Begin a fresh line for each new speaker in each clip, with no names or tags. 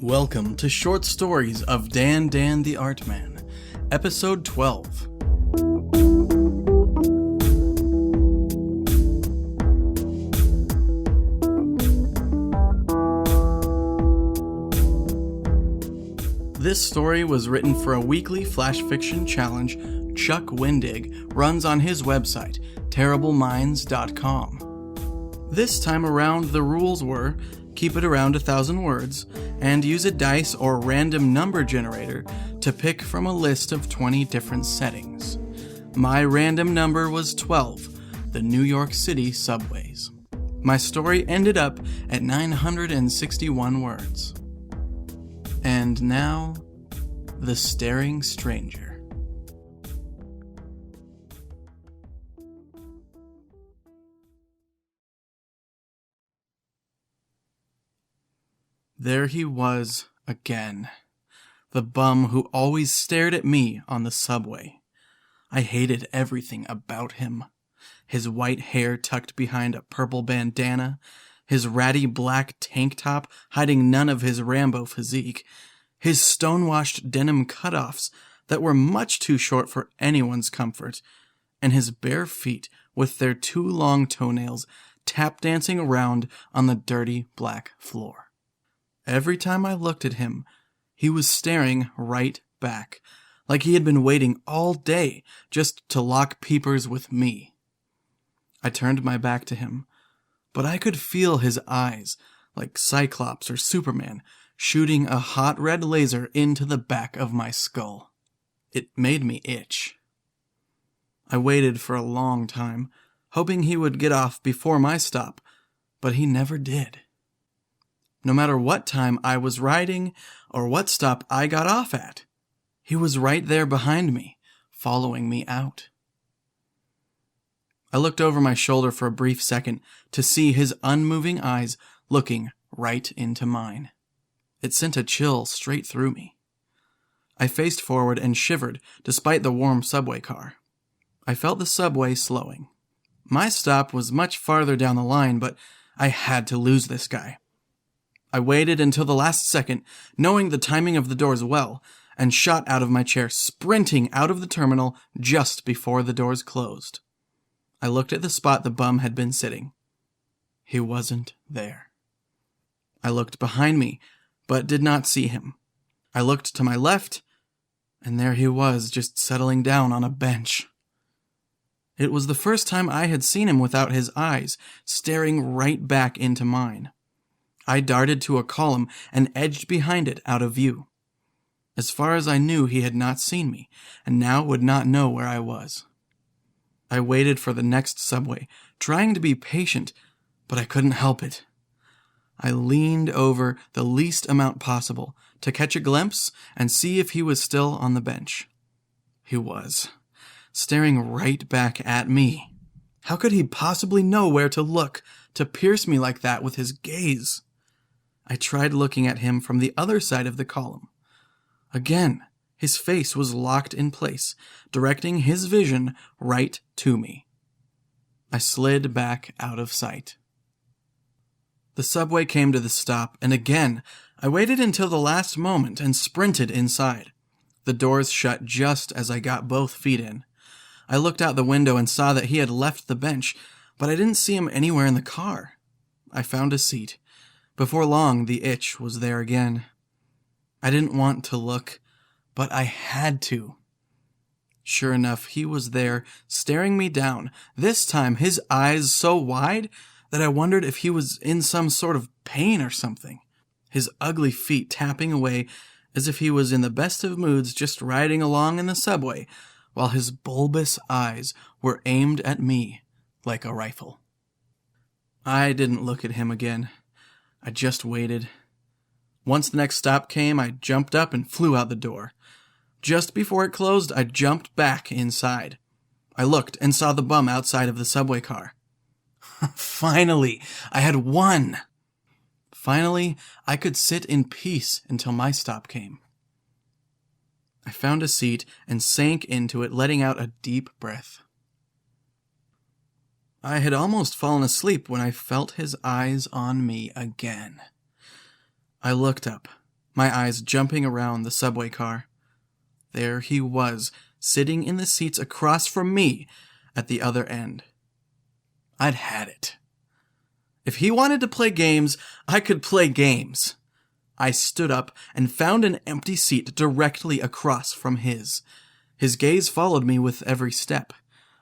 Welcome to Short Stories of DanDanTheArtMan, Episode 12. This story was written for a weekly flash fiction challenge Chuck Wendig runs on his website, terribleminds.com. This time around, the rules were keep it around 1,000 words, and use a dice or random number generator to pick from a list of 20 different settings. My random number was 12, the New York City subways. My story ended up at 961 words. And now, The Staring Stranger. There he was again, the bum who always stared at me on the subway. I hated everything about him. His white hair tucked behind a purple bandana, his ratty black tank top hiding none of his Rambo physique, his stonewashed denim cutoffs that were much too short for anyone's comfort, and his bare feet with their too long toenails tap dancing around on the dirty black floor. Every time I looked at him, he was staring right back, like he had been waiting all day just to lock peepers with me. I turned my back to him, but I could feel his eyes, like Cyclops or Superman, shooting a hot red laser into the back of my skull. It made me itch. I waited for a long time, hoping he would get off before my stop, but he never did. No matter what time I was riding or what stop I got off at, he was right there behind me, following me out. I looked over my shoulder for a brief second to see his unmoving eyes looking right into mine. It sent a chill straight through me. I faced forward and shivered despite the warm subway car. I felt the subway slowing. My stop was much farther down the line, but I had to lose this guy. I waited until the last second, knowing the timing of the doors well, and shot out of my chair, sprinting out of the terminal just before the doors closed. I looked at the spot the bum had been sitting. He wasn't there. I looked behind me, but did not see him. I looked to my left, and there he was, just settling down on a bench. It was the first time I had seen him without his eyes, staring right back into mine. I darted to a column and edged behind it out of view. As far as I knew, he had not seen me, and now would not know where I was. I waited for the next subway, trying to be patient, but I couldn't help it. I leaned over the least amount possible to catch a glimpse and see if he was still on the bench. He was, staring right back at me. How could he possibly know where to look, to pierce me like that with his gaze? I tried looking at him from the other side of the column. Again, his face was locked in place, directing his vision right to me. I slid back out of sight. The subway came to the stop, and again, I waited until the last moment and sprinted inside. The doors shut just as I got both feet in. I looked out the window and saw that he had left the bench, but I didn't see him anywhere in the car. I found a seat. Before long, the itch was there again. I didn't want to look, but I had to. Sure enough, he was there, staring me down, this time his eyes so wide that I wondered if he was in some sort of pain or something, his ugly feet tapping away as if he was in the best of moods just riding along in the subway, while his bulbous eyes were aimed at me like a rifle. I didn't look at him again. I just waited. Once the next stop came, I jumped up and flew out the door. Just before it closed, I jumped back inside. I looked and saw the bum outside of the subway car. Finally, I had won. Finally, I could sit in peace until my stop came. I found a seat and sank into it, letting out a deep breath. I had almost fallen asleep when I felt his eyes on me again. I looked up. my eyes jumping around the subway car. There he was, sitting in the seats across from me at the other end. I'd had it. If he wanted to play games, I could play games. I stood up and found an empty seat directly across from his. His gaze followed me with every step.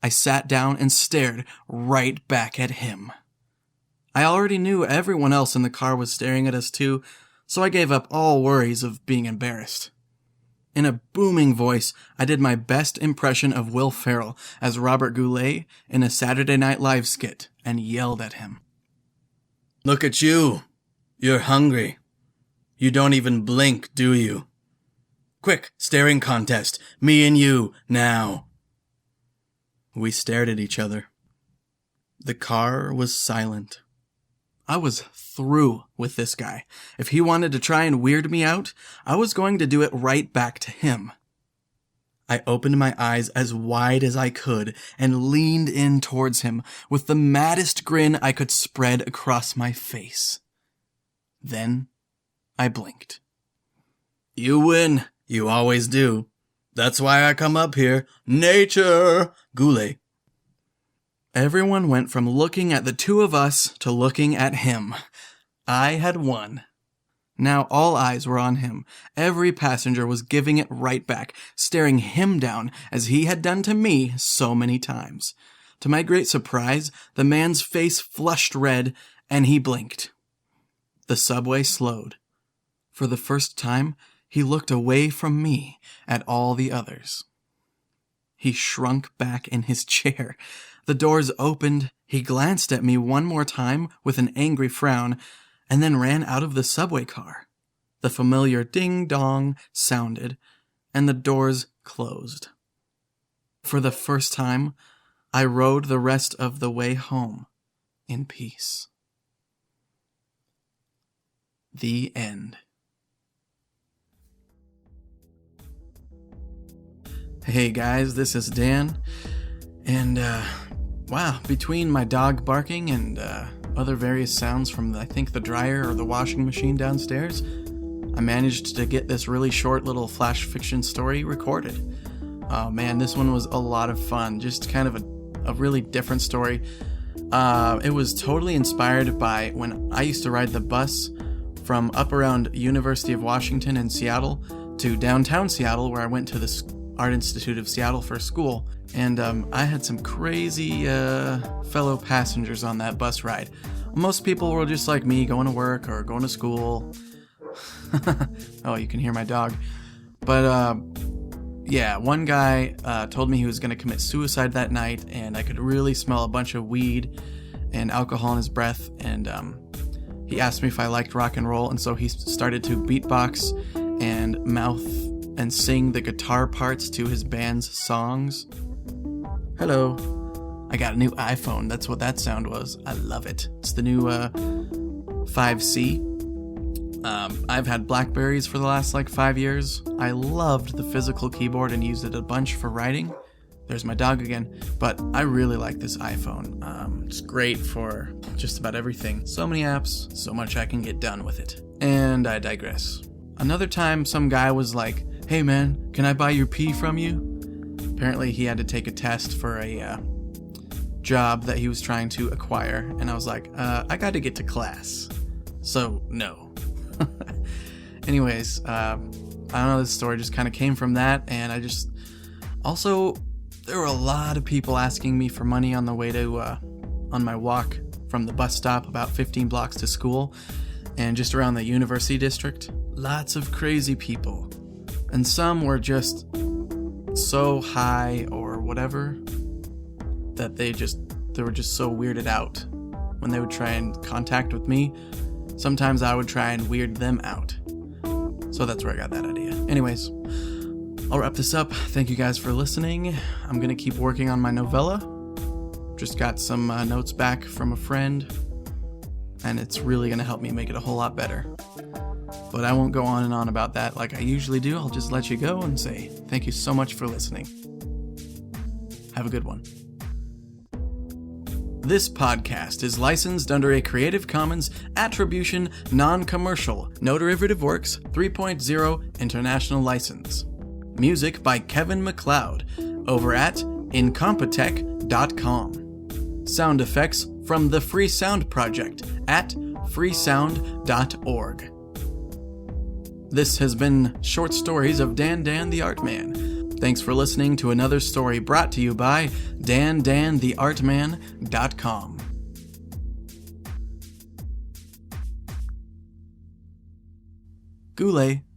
I sat down and stared right back at him. I already knew everyone else in the car was staring at us too, so I gave up all worries of being embarrassed. In a booming voice, I did my best impression of Will Ferrell as Robert Goulet in a Saturday Night Live skit and yelled at him. "Look at you. You're hungry. You don't even blink, do you? Quick, staring contest. Me and you, now." We stared at each other. The car was silent. I was through with this guy. If he wanted to try and weird me out, I was going to do it right back to him. I opened my eyes as wide as I could and leaned in towards him with the maddest grin I could spread across my face. Then I blinked. "You win. You always do. That's why I come up here. Nature! Goulet." Everyone went from looking at the two of us to looking at him. I had won. Now all eyes were on him. Every passenger was giving it right back, staring him down as he had done to me so many times. To my great surprise, the man's face flushed red and he blinked. The subway slowed. For the first time, he looked away from me at all the others. He shrunk back in his chair. The doors opened. He glanced at me one more time with an angry frown, and then ran out of the subway car. The familiar ding-dong sounded, and the doors closed. For the first time, I rode the rest of the way home in peace. The end. Hey guys, this is Dan, and wow, between my dog barking and other various sounds from, I think, the dryer or the washing machine downstairs, I managed to get this really short little flash fiction story recorded. Oh man, this one was a lot of fun, just kind of a really different story. It was totally inspired by when I used to ride the bus from up around University of Washington in Seattle to downtown Seattle, where I went to the Art Institute of Seattle for school, and I had some crazy fellow passengers on that bus ride. Most people were just like me, going to work or going to school. Oh, you can hear my dog. But yeah, one guy told me he was going to commit suicide that night, and I could really smell a bunch of weed and alcohol in his breath, and he asked me if I liked rock and roll, and so he started to beatbox and mouth and sing the guitar parts to his band's songs. Hello. I got a new iPhone. That's what that sound was. I love it. It's the new 5C. I've had Blackberries for the last 5 years. I loved the physical keyboard and used it a bunch for writing. There's my dog again. But I really like this iPhone. It's great for just about everything. So many apps, so much I can get done with it. And I digress. Another time, some guy was like, "Hey man, can I buy your pee from you?" Apparently he had to take a test for a job that he was trying to acquire, and I was like, I got to get to class, so no. Anyways, I don't know, this story just kind of came from that, and I just... Also, there were a lot of people asking me for money on the way to, on my walk from the bus stop about 15 blocks to school, and just around the university district. Lots of crazy people. And some were just so high or whatever that they were just so weirded out when they would try and contact with me. Sometimes I would try and weird them out. So that's where I got that idea. Anyways, I'll wrap this up. Thank you guys for listening. I'm going to keep working on my novella. Just got some notes back from a friend, and it's really going to help me make it a whole lot better. But I won't go on and on about that like I usually do. I'll just let you go and say thank you so much for listening. Have a good one. This podcast is licensed under a Creative Commons Attribution Non-Commercial No Derivative Works 3.0 International License. Music by Kevin MacLeod over at incompetech.com. Sound effects from the Free Sound Project at freesound.org. This has been Short Stories of DanDanTheArtMan. Thanks for listening to another story brought to you by DanDanTheArtMan.com. Goulet.